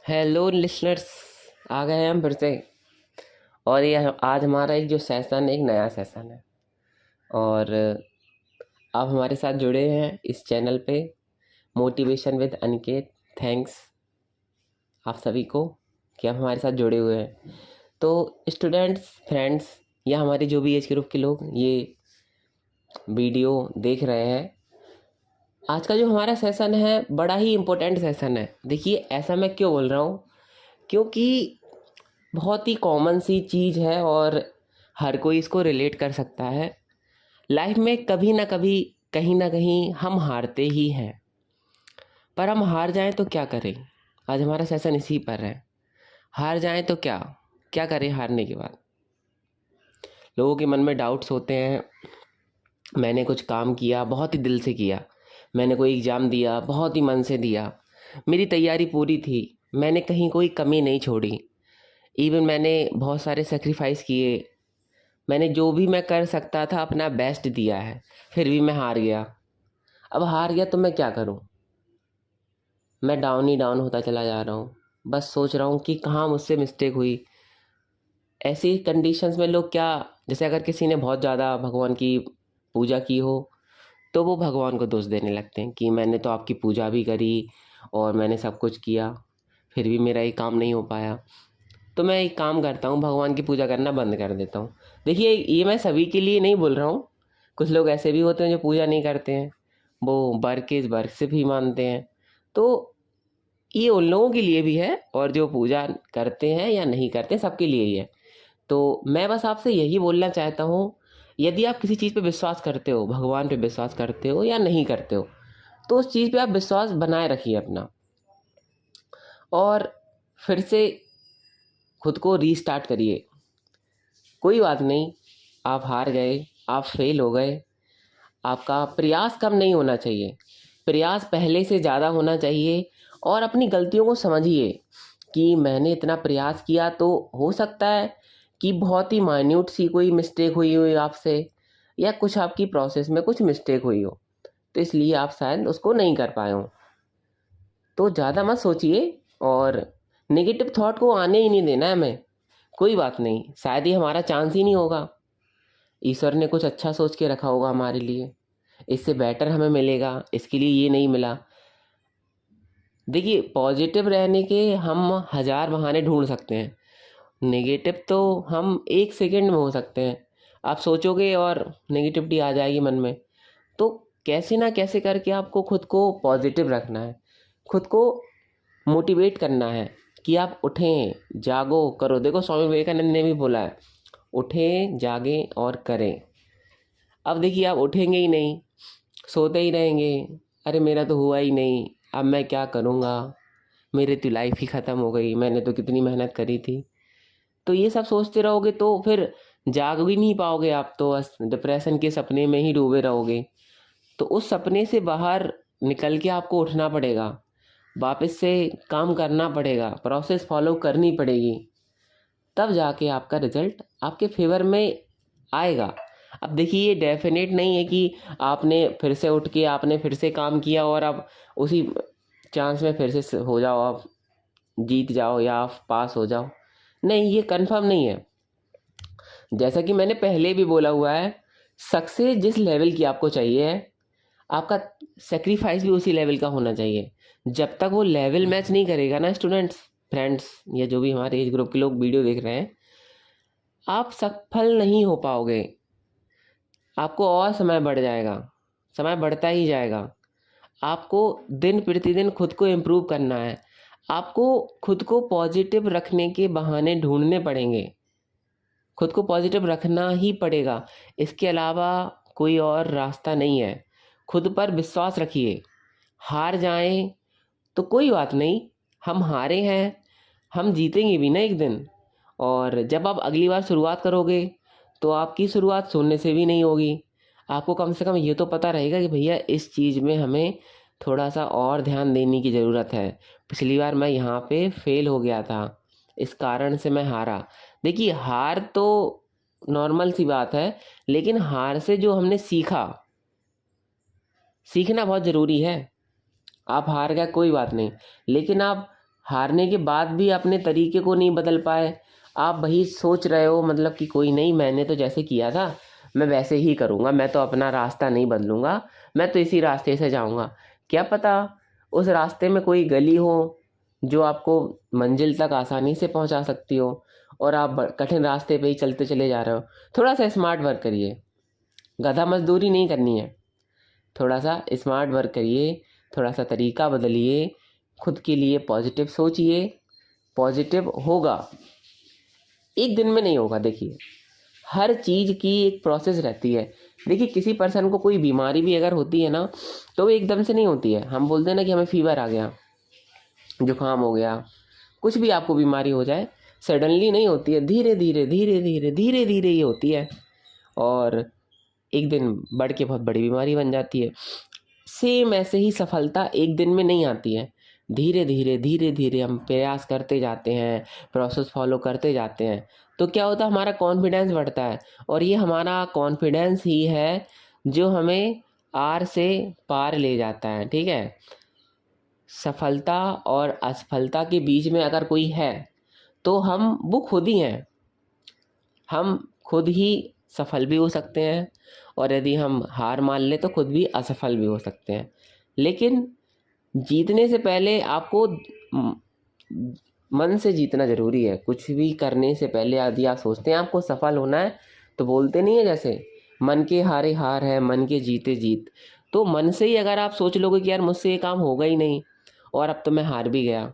Hello listeners, आ गए हैं हम फिर से। और ये आज हमारा एक जो सेशन है, एक नया सेशन है। और आप हमारे साथ जुड़े हैं इस चैनल पे, मोटिवेशन विद अनिकेत। थैंक्स आप सभी को कि आप हमारे साथ जुड़े हुए हैं। तो स्टूडेंट्स, फ्रेंड्स या हमारे जो भी एज ग्रुप के लोग ये वीडियो देख रहे हैं, आज का जो हमारा सेशन है बड़ा ही इम्पोर्टेंट सेशन है। देखिए, ऐसा मैं क्यों बोल रहा हूँ, क्योंकि बहुत ही कॉमन सी चीज़ है और हर कोई इसको रिलेट कर सकता है। लाइफ में कभी ना कभी, कहीं ना कहीं हम हारते ही हैं। पर हम हार जाएं तो क्या करें? आज हमारा सेशन इसी पर है। हार जाएं तो क्या क्या करें हारने के बाद? लोगों के मन में डाउट्स होते हैं। मैंने कुछ काम किया, बहुत ही दिल से किया। मैंने कोई एग्ज़ाम दिया, बहुत ही मन से दिया। मेरी तैयारी पूरी थी। मैंने कहीं कोई कमी नहीं छोड़ी। इवन मैंने बहुत सारे सेक्रीफाइस किए। मैंने जो भी मैं कर सकता था अपना बेस्ट दिया है, फिर भी मैं हार गया। अब हार गया तो मैं क्या करूं? मैं डाउन ही डाउन होता चला जा रहा हूँ। बस सोच रहा हूँ कि कहाँ मुझसे मिस्टेक हुई। ऐसी कंडीशंस में लोग क्या, जैसे अगर किसी ने बहुत ज़्यादा भगवान की पूजा की हो तो वो भगवान को दोष देने लगते हैं कि मैंने तो आपकी पूजा भी करी और मैंने सब कुछ किया, फिर भी मेरा ये काम नहीं हो पाया। तो मैं एक काम करता हूँ, भगवान की पूजा करना बंद कर देता हूँ। देखिए, ये मैं सभी के लिए नहीं बोल रहा हूँ। कुछ लोग ऐसे भी होते हैं जो पूजा नहीं करते हैं, वो वर्क से भी मानते हैं। तो ये उन लोगों के लिए भी है, और जो पूजा करते हैं या नहीं करते हैं, सबके लिए ही है। तो मैं बस आपसे यही बोलना चाहता हूँ, यदि आप किसी चीज़ पे विश्वास करते हो, भगवान पे विश्वास करते हो या नहीं करते हो, तो उस चीज़ पे आप विश्वास बनाए रखिए अपना। और फिर से खुद को रीस्टार्ट करिए। कोई बात नहीं, आप हार गए, आप फेल हो गए। आपका प्रयास कम नहीं होना चाहिए, प्रयास पहले से ज़्यादा होना चाहिए। और अपनी गलतियों को समझिए कि मैंने इतना प्रयास किया, तो हो सकता है कि बहुत ही माइन्यूट सी कोई मिस्टेक हुई हो आपसे, या कुछ आपकी प्रोसेस में कुछ मिस्टेक हुई हो, तो इसलिए आप शायद उसको नहीं कर पाए हो। तो ज़्यादा मत सोचिए और नेगेटिव थॉट को आने ही नहीं देना है हमें। कोई बात नहीं, शायद ये हमारा चांस ही नहीं होगा। ईश्वर ने कुछ अच्छा सोच के रखा होगा हमारे लिए, इससे बेटर हमें मिलेगा, इसके लिए ये नहीं मिला। देखिए, पॉजिटिव रहने के हम हज़ार बहाने ढूंढ सकते हैं, नेगेटिव तो हम एक सेकंड में हो सकते हैं। आप सोचोगे और नेगेटिविटी आ जाएगी मन में। तो कैसे ना कैसे करके आपको खुद को पॉजिटिव रखना है, खुद को मोटिवेट करना है कि आप उठें, जागो, करो। देखो, स्वामी विवेकानंद ने भी बोला है, उठें, जागें और करें। अब देखिए, आप उठेंगे ही नहीं, सोते ही रहेंगे, अरे मेरा तो हुआ ही नहीं, अब मैं क्या करूँगा, मेरी तो लाइफ ही ख़त्म हो गई, मैंने तो कितनी मेहनत करी थी। तो ये सब सोचते रहोगे तो फिर जाग भी नहीं पाओगे, आप तो बस डिप्रेशन के सपने में ही डूबे रहोगे। तो उस सपने से बाहर निकल के आपको उठना पड़ेगा, वापस से काम करना पड़ेगा, प्रोसेस फॉलो करनी पड़ेगी। तब जाके आपका रिजल्ट आपके फेवर में आएगा। अब देखिए, ये डेफिनेट नहीं है कि आपने फिर से उठ के आपने फिर से काम किया और अब उसी चांस में फिर से हो जाओ, आप जीत जाओ या आप पास हो जाओ। नहीं, ये कंफर्म नहीं है। जैसा कि मैंने पहले भी बोला हुआ है, सक्सेस जिस लेवल की आपको चाहिए है, आपका सेक्रीफाइस भी उसी लेवल का होना चाहिए। जब तक वो लेवल मैच नहीं करेगा ना स्टूडेंट्स, फ्रेंड्स या जो भी हमारे एज ग्रुप के लोग वीडियो देख रहे हैं, आप सफल नहीं हो पाओगे। आपको और समय बढ़ जाएगा, समय बढ़ता ही जाएगा। आपको दिन प्रतिदिन खुद को इम्प्रूव करना है। आपको खुद को पॉजिटिव रखने के बहाने ढूंढने पड़ेंगे, खुद को पॉजिटिव रखना ही पड़ेगा। इसके अलावा कोई और रास्ता नहीं है। खुद पर विश्वास रखिए। हार जाएं तो कोई बात नहीं, हम हारे हैं, हम जीतेंगे भी ना एक दिन। और जब आप अगली बार शुरुआत करोगे तो आपकी शुरुआत शून्य से भी नहीं होगी। आपको कम से कम ये तो पता रहेगा कि भैया इस चीज़ में हमें थोड़ा सा और ध्यान देने की ज़रूरत है। पिछली बार मैं यहाँ पे फेल हो गया था, इस कारण से मैं हारा। देखिए, हार तो नॉर्मल सी बात है, लेकिन हार से जो हमने सीखा, सीखना बहुत ज़रूरी है। आप हार गए कोई बात नहीं, लेकिन आप हारने के बाद भी अपने तरीके को नहीं बदल पाए, आप वही सोच रहे हो मतलब कि कोई नहीं, मैंने तो जैसे किया था मैं वैसे ही करूँगा, मैं तो अपना रास्ता नहीं बदलूँगा, मैं तो इसी रास्ते से जाऊँगा। क्या पता उस रास्ते में कोई गली हो जो आपको मंजिल तक आसानी से पहुंचा सकती हो और आप कठिन रास्ते पे ही चलते चले जा रहे हो। थोड़ा सा स्मार्ट वर्क करिए, गधा मजदूरी नहीं करनी है। थोड़ा सा स्मार्ट वर्क करिए, थोड़ा सा तरीका बदलिए, खुद के लिए पॉजिटिव सोचिए। पॉजिटिव होगा, एक दिन में नहीं होगा। देखिए हर चीज़ की एक प्रोसेस रहती है। देखिए किसी पर्सन को कोई बीमारी भी अगर होती है ना, तो वो एकदम से नहीं होती है। हम बोलते हैं ना कि हमें फीवर आ गया, जुकाम हो गया, कुछ भी आपको बीमारी हो जाए, सडनली नहीं होती है, धीरे धीरे धीरे धीरे धीरे धीरे ये होती है और एक दिन बढ़ के बहुत बड़ी बीमारी बन जाती है। सेम ऐसे ही सफलता एक दिन में नहीं आती है, धीरे धीरे धीरे धीरे हम प्रयास करते जाते हैं, प्रोसेस फॉलो करते जाते हैं, तो क्या होता है हमारा कॉन्फिडेंस बढ़ता है। और ये हमारा कॉन्फिडेंस ही है जो हमें आर से पार ले जाता है। ठीक है, सफलता और असफलता के बीच में अगर कोई है तो वो खुद ही हैं। हम खुद ही सफल भी हो सकते हैं और यदि हम हार मान लें तो खुद भी असफल भी हो सकते हैं। लेकिन जीतने से पहले आपको मन से जीतना ज़रूरी है। कुछ भी करने से पहले यदि आप सोचते हैं आपको सफल होना है, तो बोलते नहीं है जैसे मन के हारे हार है, मन के जीते जीत। तो मन से ही अगर आप सोच लोगे कि यार मुझसे ये काम होगा ही नहीं और अब तो मैं हार भी गया,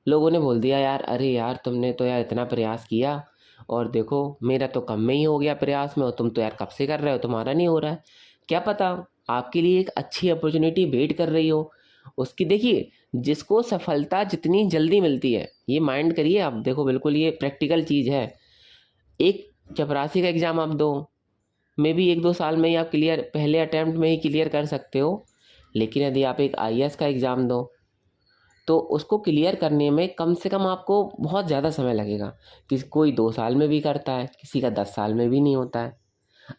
लोगों ने बोल दिया यार, अरे यार तुमने तो यार इतना प्रयास किया और देखो मेरा तो कम में ही हो गया प्रयास में, और तुम तो यार कब से कर रहे हो, तुम्हारा नहीं हो रहा है। क्या पता आपके लिए एक अच्छी अपॉर्चुनिटी वेट कर रही हो उसकी। देखिए जिसको सफलता जितनी जल्दी मिलती है, ये माइंड करिए आप, देखो बिल्कुल ये प्रैक्टिकल चीज़ है। एक चपरासी का एग्ज़ाम आप दो, मे बी 1-2 साल में ही आप क्लियर, पहले अटैम्प्ट में ही क्लियर कर सकते हो। लेकिन यदि आप एक आईएएस का एग्ज़ाम दो तो उसको क्लियर करने में कम से कम आपको बहुत ज़्यादा समय लगेगा। कोई 2 साल में भी करता है, किसी का 10 साल में भी नहीं होता है।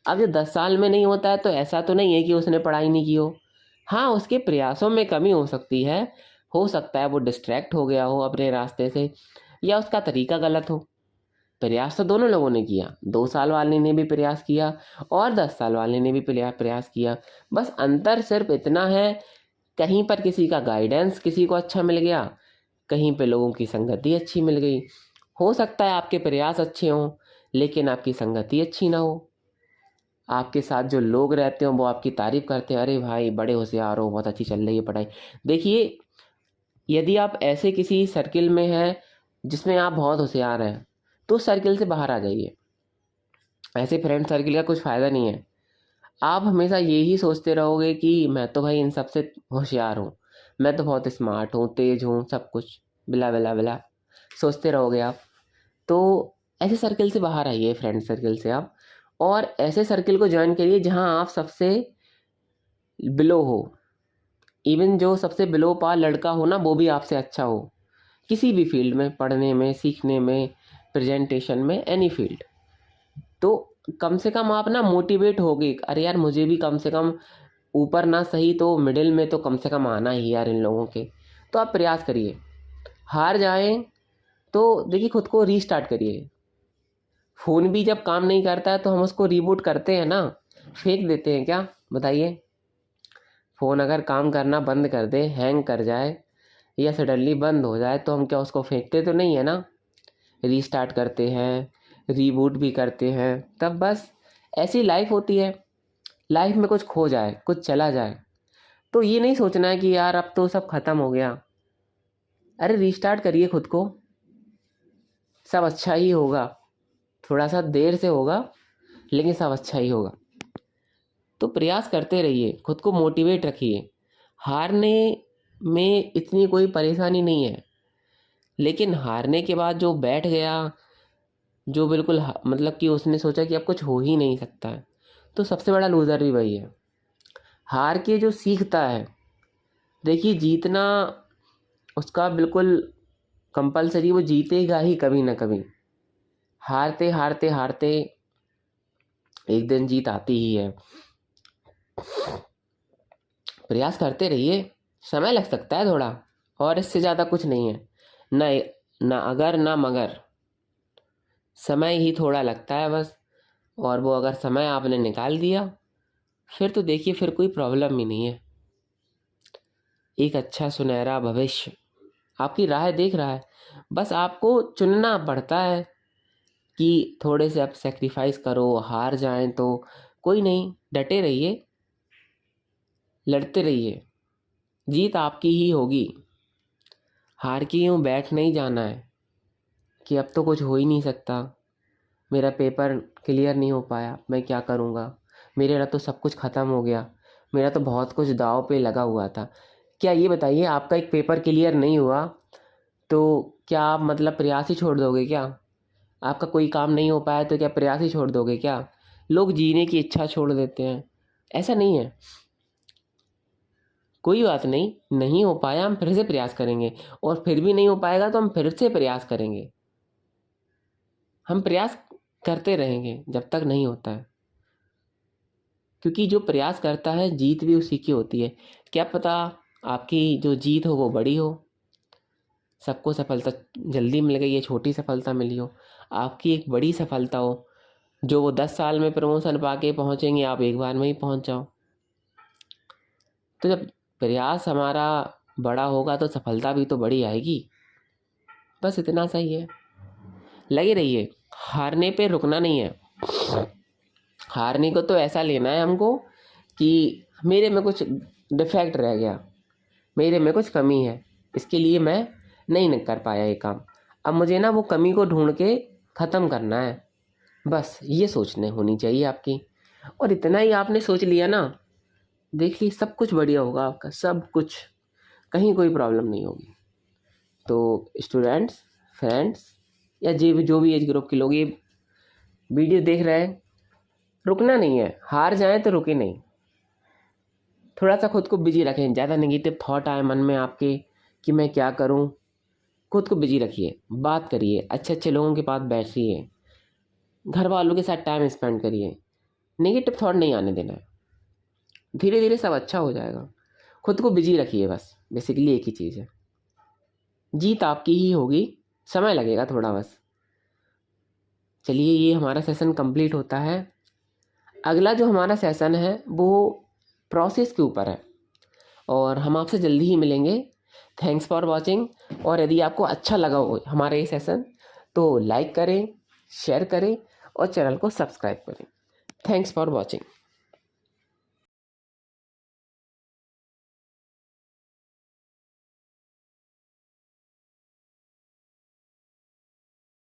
अब जो 10 साल में नहीं होता है तो ऐसा तो नहीं है कि उसने पढ़ाई नहीं की हो। हाँ, उसके प्रयासों में कमी हो सकती है, हो सकता है वो डिस्ट्रैक्ट हो गया हो अपने रास्ते से, या उसका तरीका गलत हो। प्रयास तो दोनों लोगों ने किया, 2 साल वाले ने भी प्रयास किया और 10 साल वाले ने भी प्रयास किया। बस अंतर सिर्फ इतना है, कहीं पर किसी का गाइडेंस किसी को अच्छा मिल गया, कहीं पे लोगों की संगति अच्छी मिल गई। हो सकता है आपके प्रयास अच्छे हों लेकिन आपकी संगति अच्छी ना हो। आपके साथ जो लोग रहते हो वो आपकी तारीफ करते हैं, अरे भाई बड़े होशियार हो, बहुत अच्छी चल रही है पढ़ाई। देखिए यदि आप ऐसे किसी सर्किल में हैं जिसमें आप बहुत होशियार हैं, तो उस सर्किल से बाहर आ जाइए। ऐसे फ्रेंड सर्किल का कुछ फ़ायदा नहीं है। आप हमेशा यही सोचते रहोगे कि मैं तो भाई इन सबसे होशियार हूँ, मैं तो बहुत स्मार्ट हूँ, तेज हूँ, सब कुछ बिला बिला बिला सोचते रहोगे आप। तो ऐसे सर्किल से बाहर आइए, फ्रेंड सर्किल से आप, और ऐसे सर्किल को ज्वाइन करिए जहाँ आप सबसे बिलो हो। इवन जो सबसे बिलो पार लड़का हो ना, वो भी आपसे अच्छा हो किसी भी फील्ड में, पढ़ने में, सीखने में, प्रेजेंटेशन में, एनी फील्ड। तो कम से कम आप ना मोटिवेट होगे, अरे यार मुझे भी कम से कम ऊपर ना सही तो मिडिल में तो कम से कम आना ही यार इन लोगों के। तो आप प्रयास करिए। हार जाएं तो देखिए खुद को रीस्टार्ट करिए। फ़ोन भी जब काम नहीं करता है तो हम उसको रीबूट करते हैं ना, फेंक देते हैं क्या, बताइए। फ़ोन अगर काम करना बंद कर दे, हैंग कर जाए या सडनली बंद हो जाए, तो हम क्या उसको फेंकते तो नहीं है ना, रीस्टार्ट करते हैं, रीबूट भी करते हैं। तब बस ऐसी लाइफ होती है। लाइफ में कुछ खो जाए, कुछ चला जाए, तो ये नहीं सोचना है कि यार अब तो सब खत्म हो गया। अरे रीस्टार्ट करिए खुद को, सब अच्छा ही होगा। थोड़ा सा देर से होगा लेकिन सब अच्छा ही होगा। तो प्रयास करते रहिए, खुद को मोटिवेट रखिए। हारने में इतनी कोई परेशानी नहीं है, लेकिन हारने के बाद जो बैठ गया, जो बिल्कुल मतलब कि उसने सोचा कि अब कुछ हो ही नहीं सकता है, तो सबसे बड़ा लूज़र भी वही है। हार के जो सीखता है, देखिए जीतना उसका बिल्कुल कंपलसरी, वो जीतेगा ही कभी ना कभी। हारते हारते हारते एक दिन जीत आती ही है। प्रयास करते रहिए, समय लग सकता है थोड़ा, और इससे ज़्यादा कुछ नहीं है। न ना अगर ना मगर, समय ही थोड़ा लगता है बस। और वो अगर समय आपने निकाल दिया फिर तो देखिए फिर कोई प्रॉब्लम ही नहीं है। एक अच्छा सुनहरा भविष्य आपकी राह देख रहा है, बस आपको चुनना पड़ता है कि थोड़े से आप सेक्रीफाइस करो। हार जाएं तो कोई नहीं, डटे रहिए, लड़ते रहिए, जीत आपकी ही होगी। हार के यूं बैठ नहीं जाना है कि अब तो कुछ हो ही नहीं सकता, मेरा पेपर क्लियर नहीं हो पाया, मैं क्या करूँगा, मेरा तो सब कुछ ख़त्म हो गया, मेरा तो बहुत कुछ दांव पे लगा हुआ था। क्या ये बताइए, आपका एक पेपर क्लियर नहीं हुआ तो क्या आप मतलब प्रयास ही छोड़ दोगे क्या? आपका कोई काम नहीं हो पाया तो क्या प्रयास ही छोड़ दोगे क्या? लोग जीने की इच्छा छोड़ देते हैं, ऐसा नहीं है। कोई बात नहीं, नहीं हो पाया हम फिर से प्रयास करेंगे, और फिर भी नहीं हो पाएगा तो हम फिर से प्रयास करेंगे। हम प्रयास करते रहेंगे जब तक नहीं होता है, क्योंकि जो प्रयास करता है जीत भी उसी की होती है। क्या पता आपकी जो जीत हो वो बड़ी हो, सबको सफलता जल्दी मिल गई, ये छोटी सफलता मिली हो। आपकी एक बड़ी सफलता हो जो वो 10 साल में प्रमोशन पाके पहुंचेंगे, आप एक बार में ही पहुंच जाओ। तो जब प्रयास हमारा बड़ा होगा तो सफलता भी तो बड़ी आएगी। बस इतना सही है, लगे रहिए, हारने पे रुकना नहीं है। हारने को तो ऐसा लेना है हमको कि मेरे में कुछ डिफेक्ट रह गया, मेरे में कुछ कमी है, इसके लिए मैं नहीं कर पाया ये काम, अब मुझे ना वो कमी को ढूंढ के ख़त्म करना है। बस ये सोचने होनी चाहिए आपकी, और इतना ही आपने सोच लिया ना, देखिए सब कुछ बढ़िया होगा आपका, सब कुछ, कहीं कोई प्रॉब्लम नहीं होगी। तो स्टूडेंट्स, फ्रेंड्स, या जो भी एज ग्रुप के लोग ये वीडियो देख रहे हैं, रुकना नहीं है, हार जाए तो रुके नहीं। थोड़ा सा खुद को बिजी रखें, ज़्यादा नेगेटिव थॉट आए मन में आपके कि मैं क्या करूं, खुद को बिजी रखिए, बात करिए, अच्छे अच्छे लोगों के पास बैठिए, घर वालों के साथ टाइम स्पेंड करिए, नेगेटिव थॉट नहीं आने देना है। धीरे धीरे सब अच्छा हो जाएगा। खुद को बिजी रखिए, बस बेसिकली एक ही चीज़ है, जीत आपकी ही होगी, समय लगेगा थोड़ा बस। चलिए, ये हमारा सेशन कंप्लीट होता है। अगला जो हमारा सेशन है वो प्रोसेस के ऊपर है, और हम आपसे जल्दी ही मिलेंगे। Thanks for watching. और यदि आपको अच्छा लगा हो हमारा ये सेशन तो लाइक करें, शेयर करें और चैनल को सब्सक्राइब करें। Thanks for watching.